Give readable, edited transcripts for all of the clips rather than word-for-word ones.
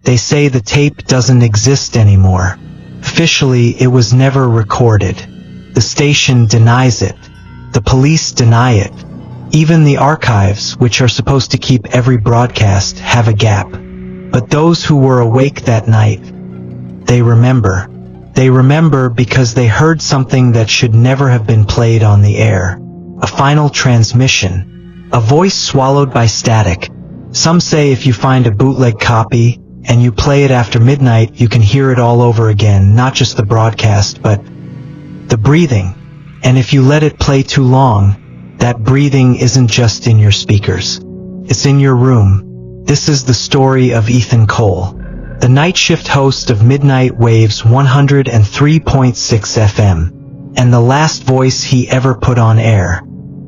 They say the tape doesn't exist anymore. Officially, it was never recorded. The station denies it. The police deny it. Even the archives, which are supposed to keep every broadcast, have a gap. But those who were awake that night, they remember. They remember because they heard something that should never have been played on the air. A final transmission. A voice swallowed by static. Some say if you find a bootleg copy, and you play it after midnight, you can hear it all over again, not just the broadcast, but the breathing. And if you let it play too long, that breathing isn't just in your speakers. It's in your room. This is the story of Ethan Cole, the night shift host of Midnight Waves 103.6 FM, and the last voice he ever put on air.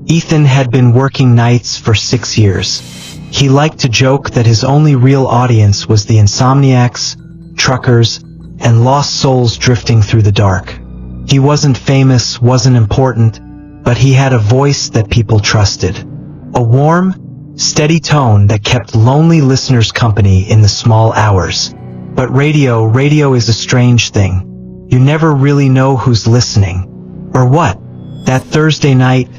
Ethan had been working nights for 6 years. He liked to joke that his only real audience was the insomniacs, truckers, and lost souls drifting through the dark. He wasn't famous, wasn't important, but he had a voice that people trusted. A warm, steady tone that kept lonely listeners company in the small hours. But radio is a strange thing. You never really know who's listening. Or what? That Thursday night,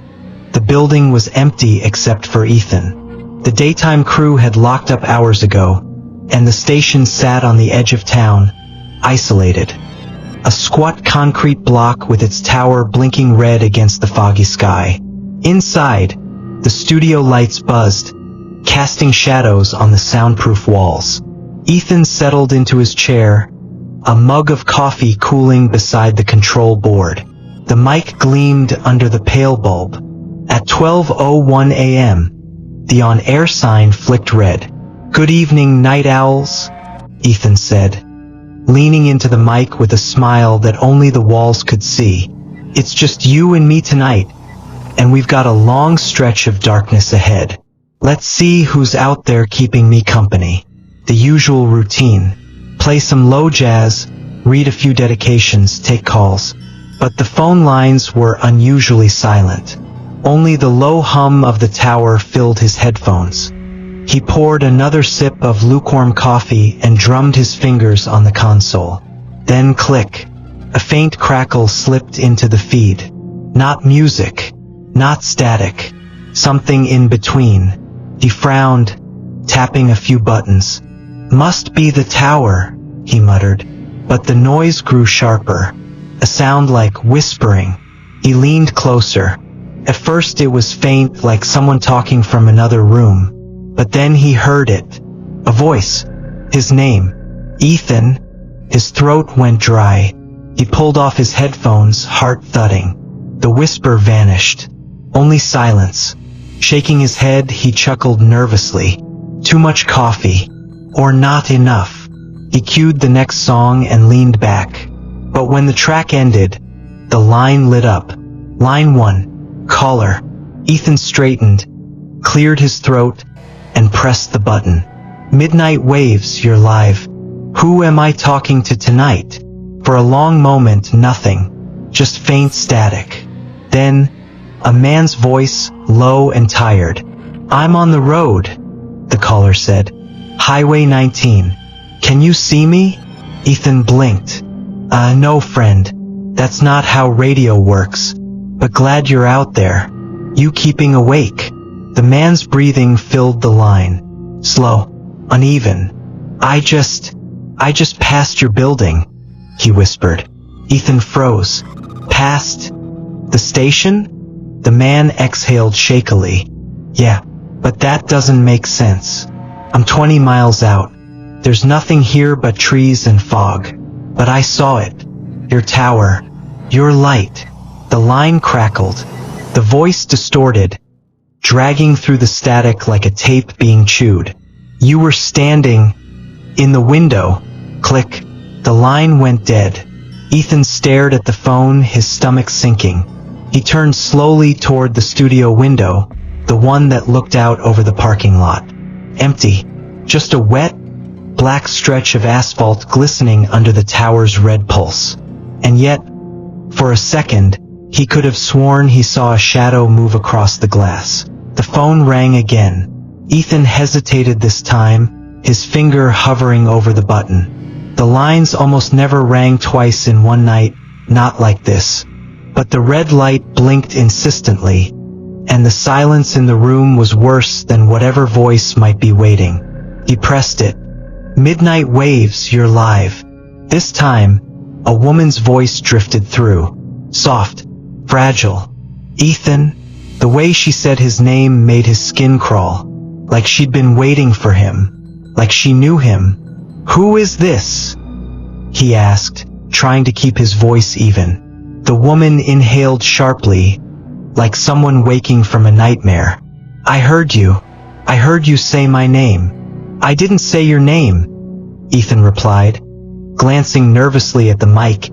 the building was empty except for Ethan. The daytime crew had locked up hours ago, and the station sat on the edge of town, isolated. A squat concrete block with its tower blinking red against the foggy sky. Inside, the studio lights buzzed, casting shadows on the soundproof walls. Ethan settled into his chair, a mug of coffee cooling beside the control board. The mic gleamed under the pale bulb. At 12:01 a.m., the on-air sign flicked red. "Good evening, night owls," Ethan said, leaning into the mic with a smile that only the walls could see. "It's just you and me tonight, and we've got a long stretch of darkness ahead. Let's see who's out there keeping me company." The usual routine. Play some low jazz, read a few dedications, take calls. But the phone lines were unusually silent. Only the low hum of the tower filled his headphones. He poured another sip of lukewarm coffee and drummed his fingers on the console. Then click. A faint crackle slipped into the feed. Not music, not static, something in between. He frowned, tapping a few buttons. "Must be the tower," he muttered. But the noise grew sharper. A sound like whispering. He leaned closer. At first it was faint, like someone talking from another room. But then he heard it. A voice. His name. Ethan. His throat went dry. He pulled off his headphones, heart thudding. The whisper vanished. Only silence. Shaking his head, he chuckled nervously. Too much coffee. Or not enough. He cued the next song and leaned back. But when the track ended, the line lit up. Line 1. Caller. Ethan straightened, cleared his throat, and pressed the button. "Midnight Waves, you're live. Who am I talking to tonight?" For a long moment, nothing. Just faint static. Then, a man's voice, low and tired. "I'm on the road," the caller said. "Highway 19. Can you see me?" Ethan blinked. No friend. That's not how radio works. But glad you're out there. You keeping awake?" The man's breathing filled the line. Slow, uneven. I just passed your building," he whispered. Ethan froze. "Past the station?" The man exhaled shakily. "Yeah, but that doesn't make sense. I'm 20 miles out. There's nothing here but trees and fog. But I saw it. Your tower. Your light." The line crackled. The voice distorted, dragging through the static like a tape being chewed. "You were standing in the window." Click. The line went dead. Ethan stared at the phone, his stomach sinking. He turned slowly toward the studio window, the one that looked out over the parking lot. Empty. Just a wet, black stretch of asphalt glistening under the tower's red pulse. And yet, for a second, he could have sworn he saw a shadow move across the glass. The phone rang again. Ethan hesitated this time, his finger hovering over the button. The lines almost never rang twice in one night, not like this. But the red light blinked insistently, and the silence in the room was worse than whatever voice might be waiting. He pressed it. "Midnight Waves, you're live." This time, a woman's voice drifted through. Soft, fragile. "Ethan?" The way she said his name made his skin crawl, like she'd been waiting for him, like she knew him. "Who is this?" he asked, trying to keep his voice even. The woman inhaled sharply, like someone waking from a nightmare. "I heard you. I heard you say my name." "I didn't say your name," Ethan replied, glancing nervously at the mic.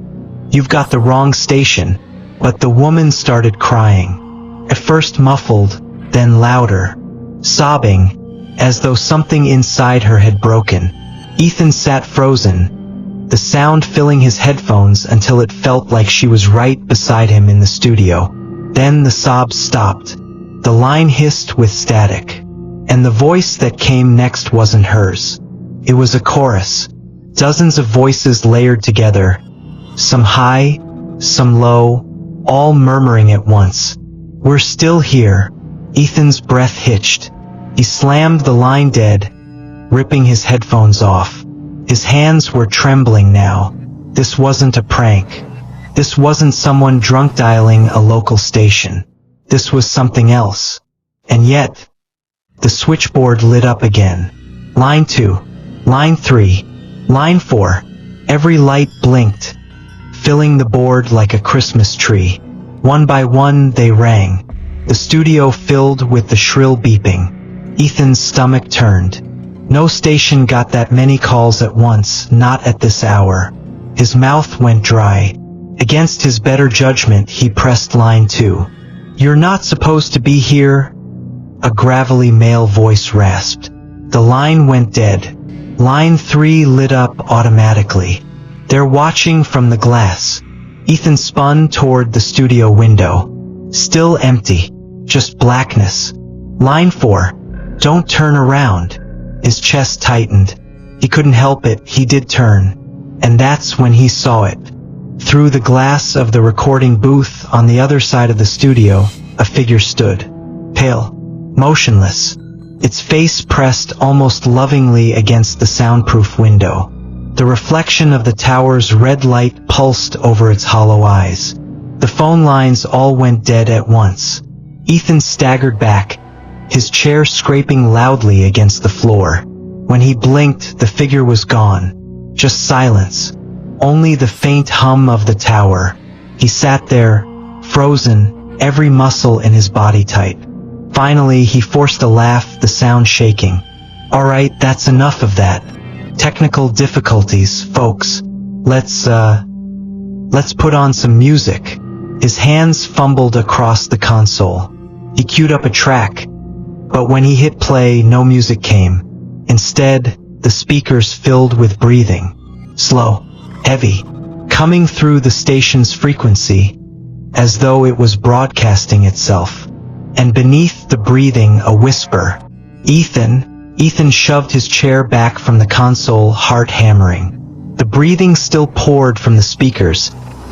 "You've got the wrong station." But the woman started crying. At first muffled, then louder, sobbing, as though something inside her had broken. Ethan sat frozen, the sound filling his headphones until it felt like she was right beside him in the studio. Then the sobs stopped. The line hissed with static. And the voice that came next wasn't hers. It was a chorus. Dozens of voices layered together. Some high, some low, all murmuring at once. "We're still here." Ethan's breath hitched. He slammed the line dead, ripping his headphones off. His hands were trembling now. This wasn't a prank. This wasn't someone drunk dialing a local station. This was something else. And yet, the switchboard lit up again. Line 2, line 3, line 4. Every light blinked, filling the board like a Christmas tree. One by one they rang. The studio filled with the shrill beeping. Ethan's stomach turned. No station got that many calls at once, not at this hour. His mouth went dry. Against his better judgment, he pressed line 2. "You're not supposed to be here," a gravelly male voice rasped. The line went dead. Line 3 lit up automatically. "They're watching from the glass." Ethan spun toward the studio window. Still empty. Just blackness. Line 4. "Don't turn around." His chest tightened. He couldn't help it, he did turn. And that's when he saw it. Through the glass of the recording booth on the other side of the studio, a figure stood. Pale. Motionless. Its face pressed almost lovingly against the soundproof window. The reflection of the tower's red light pulsed over its hollow eyes. The phone lines all went dead at once. Ethan staggered back, his chair scraping loudly against the floor. When he blinked, the figure was gone. Just silence. Only the faint hum of the tower. He sat there, frozen, every muscle in his body tight. Finally, he forced a laugh, the sound shaking. "All right, that's enough of that. Technical difficulties, folks. Let's put on some music." His hands fumbled across the console. He queued up a track, but when he hit play, no music came. Instead, the speakers filled with breathing. Slow, heavy, coming through the station's frequency, as though it was broadcasting itself. And beneath the breathing, a whisper. Ethan shoved his chair back from the console, heart hammering. The breathing still poured from the speakers,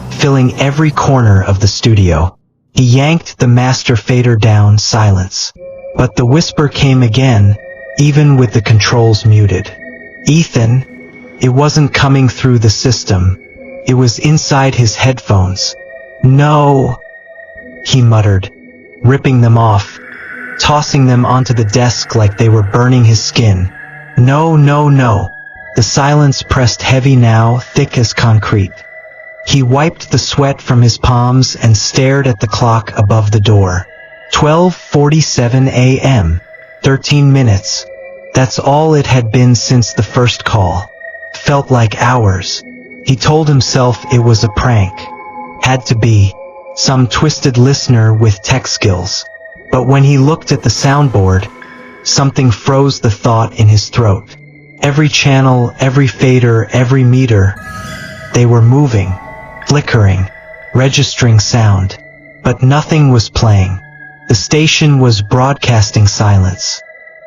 filling every corner of the studio. He yanked the master fader down, silence. But the whisper came again, even with the controls muted. "Ethan." It wasn't coming through the system. It was inside his headphones. "No," he muttered, ripping them off, tossing them onto the desk like they were burning his skin. "No, no, no." The silence pressed heavy now, thick as concrete. He wiped the sweat from his palms and stared at the clock above the door. 12:47 a.m. 13 minutes. That's all it had been since the first call. Felt like hours. He told himself it was a prank. Had to be. Some twisted listener with tech skills. But when he looked at the soundboard, something froze the thought in his throat. Every channel, every fader, every meter, they were moving, flickering, registering sound. But nothing was playing. The station was broadcasting silence.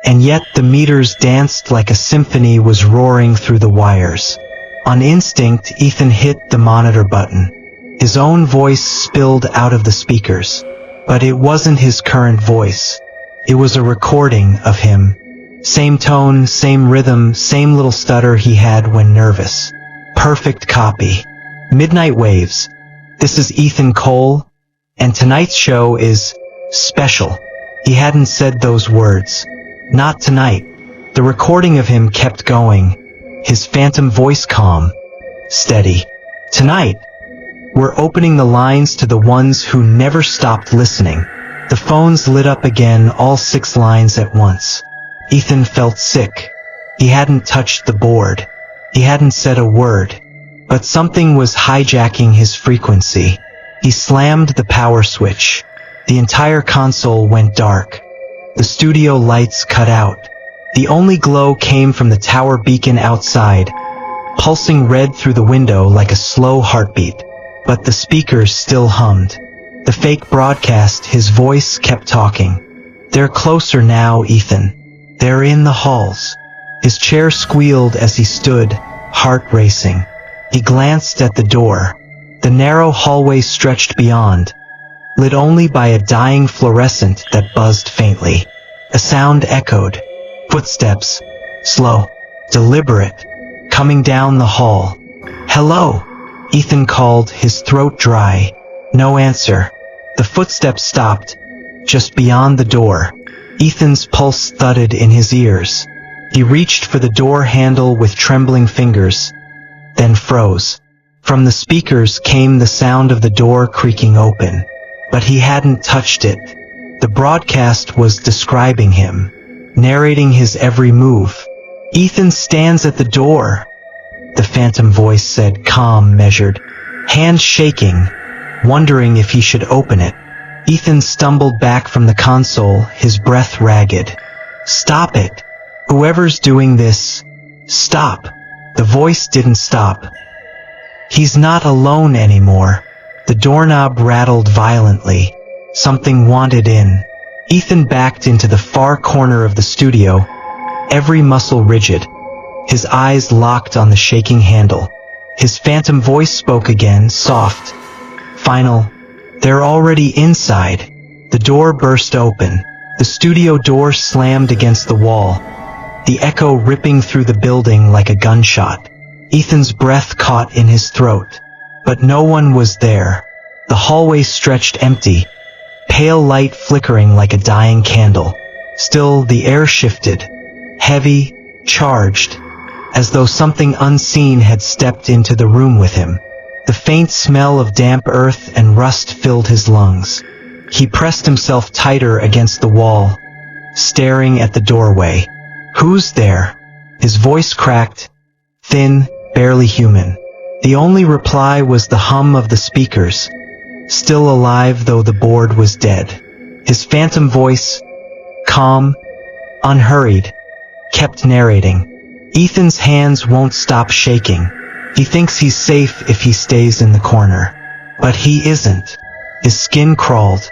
and yet the meters danced like a symphony was roaring through the wires. On instinct, Ethan hit the monitor button. His own voice spilled out of the speakers. But it wasn't his current voice. It was a recording of him. Same tone, same rhythm, same little stutter he had when nervous. Perfect copy. Midnight Waves. This is Ethan Cole, and tonight's show is special. He hadn't said those words. Not tonight. The recording of him kept going. His phantom voice calm, steady. Tonight, we're opening the lines to the ones who never stopped listening. The phones lit up again, all 6 lines at once. Ethan felt sick. He hadn't touched the board. He hadn't said a word. But something was hijacking his frequency. He slammed the power switch. The entire console went dark. The studio lights cut out. The only glow came from the tower beacon outside, pulsing red through the window like a slow heartbeat. But the speakers still hummed. The fake broadcast, his voice kept talking. They're closer now, Ethan. They're in the halls. His chair squealed as he stood, heart racing. He glanced at the door. The narrow hallway stretched beyond, lit only by a dying fluorescent that buzzed faintly. A sound echoed. Footsteps, slow, deliberate, coming down the hall. "Hello," Ethan called, his throat dry. No answer. The footsteps stopped, just beyond the door. Ethan's pulse thudded in his ears. He reached for the door handle with trembling fingers, then froze. From the speakers came the sound of the door creaking open. But he hadn't touched it. The broadcast was describing him, narrating his every move. "Ethan stands at the door," the phantom voice said, calm, measured, hands shaking, wondering if he should open it. Ethan stumbled back from the console, his breath ragged. "Stop it. Whoever's doing this, stop." The voice didn't stop. "He's not alone anymore." The doorknob rattled violently. Something wanted in. Ethan backed into the far corner of the studio, every muscle rigid, his eyes locked on the shaking handle. His phantom voice spoke again, soft, final. "They're already inside." The door burst open. The studio door slammed against the wall, the echo ripping through the building like a gunshot. Ethan's breath caught in his throat. But no one was there. The hallway stretched empty, pale light flickering like a dying candle. Still, the air shifted, heavy, charged, as though something unseen had stepped into the room with him. The faint smell of damp earth and rust filled his lungs. He pressed himself tighter against the wall, staring at the doorway. "Who's there?" His voice cracked, thin, barely human. The only reply was the hum of the speakers, still alive though the board was dead. His phantom voice, calm, unhurried, kept narrating. "Ethan's hands won't stop shaking. He thinks he's safe if he stays in the corner. But he isn't." His skin crawled.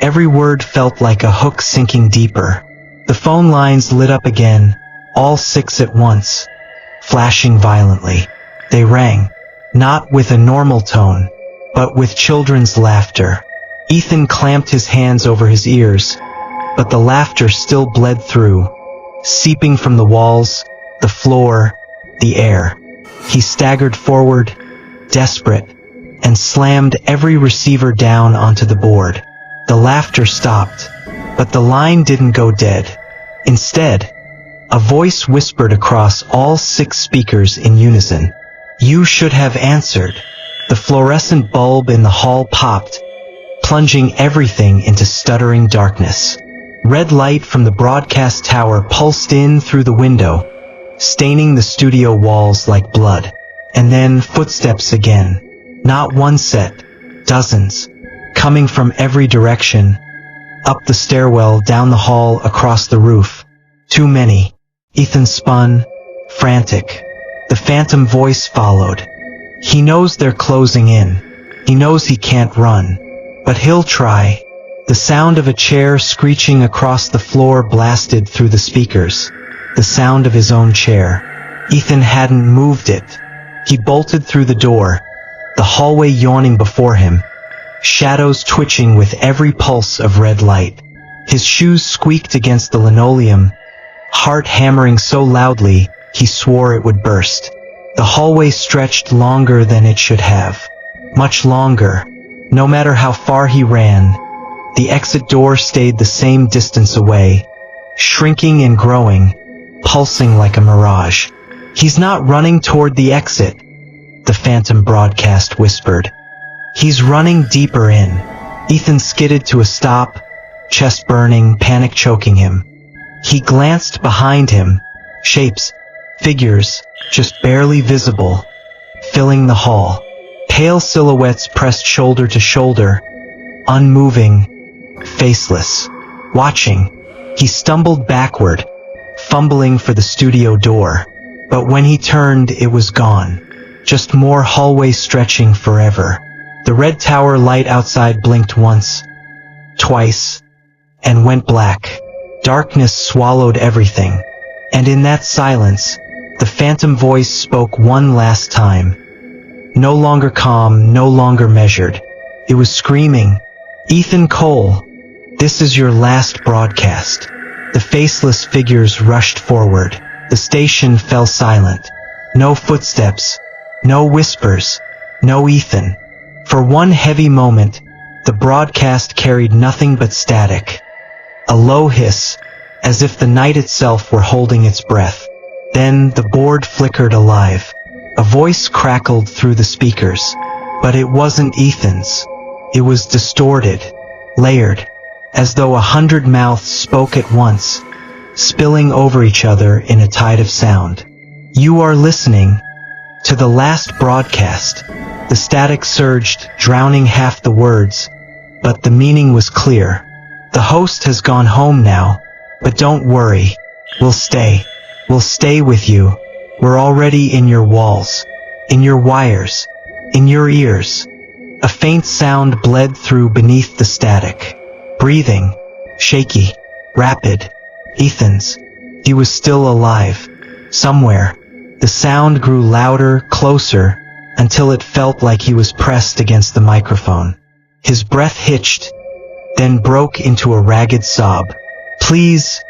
Every word felt like a hook sinking deeper. The phone lines lit up again, all 6 at once, flashing violently. They rang, not with a normal tone, but with children's laughter. Ethan clamped his hands over his ears, but the laughter still bled through, seeping from the walls, the floor, the air. He staggered forward, desperate, and slammed every receiver down onto the board. The laughter stopped, but the line didn't go dead. Instead, a voice whispered across all 6 speakers in unison. "You should have answered." The fluorescent bulb in the hall popped, plunging everything into stuttering darkness. Red light from the broadcast tower pulsed in through the window, staining the studio walls like blood. And then footsteps again. Not one set, dozens, coming from every direction, up the stairwell, down the hall, across the roof. Too many. Ethan spun, frantic. The phantom voice followed. "He knows they're closing in. He knows he can't run. But he'll try. The sound of a chair screeching across the floor blasted through the speakers. The sound of his own chair. Ethan hadn't moved it. He bolted through the door, the hallway yawning before him, shadows twitching with every pulse of red light. His shoes squeaked against the linoleum, heart hammering so loudly he swore it would burst. The hallway stretched longer than it should have. Much longer. No matter how far he ran, the exit door stayed the same distance away, shrinking and growing, pulsing like a mirage. "He's not running toward the exit," the phantom broadcast whispered. "He's running deeper in." Ethan skidded to a stop, chest burning, panic choking him. He glanced behind him, shapes, figures, just barely visible, filling the hall. Pale silhouettes pressed shoulder to shoulder, unmoving, faceless. Watching, he stumbled backward, fumbling for the studio door. But when he turned, it was gone. Just more hallway stretching forever. The red tower light outside blinked once, twice, and went black. Darkness swallowed everything. And in that silence, the phantom voice spoke one last time. No longer calm, no longer measured. It was screaming, "Ethan Cole, this is your last broadcast." The faceless figures rushed forward. The station fell silent. No footsteps, no whispers, no Ethan. For one heavy moment, the broadcast carried nothing but static. A low hiss, as if the night itself were holding its breath. Then the board flickered alive. A voice crackled through the speakers. But it wasn't Ethan's. It was distorted, layered, as though 100 mouths spoke at once, spilling over each other in a tide of sound. "You are listening to the last broadcast." The static surged, drowning half the words, but the meaning was clear. "The host has gone home now, but don't worry. We'll stay. We'll stay with you. We're already in your walls, in your wires, in your ears." A faint sound bled through beneath the static. Breathing, shaky, rapid. Ethan's. He was still alive. Somewhere. The sound grew louder, closer, until it felt like he was pressed against the microphone. His breath hitched, then broke into a ragged sob. "Please,"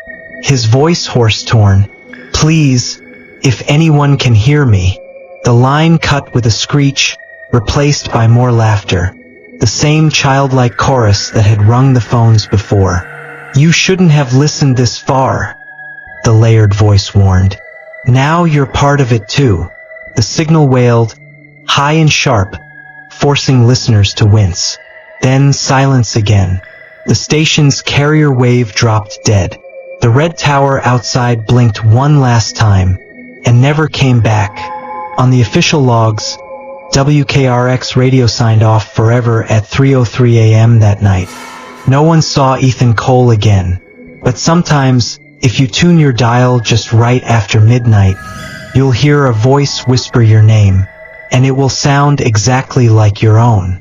his voice hoarse-torn, "please, if anyone can hear me." The line cut with a screech, replaced by more laughter. The same childlike chorus that had rung the phones before. "You shouldn't have listened this far," the layered voice warned. "Now you're part of it too." The signal wailed, high and sharp, forcing listeners to wince. Then silence again. The station's carrier wave dropped dead. The red tower outside blinked one last time, and never came back. On the official logs, WKRX radio signed off forever at 3:03 a.m. that night. No one saw Ethan Cole again. But sometimes, if you tune your dial just right after midnight, you'll hear a voice whisper your name, and it will sound exactly like your own.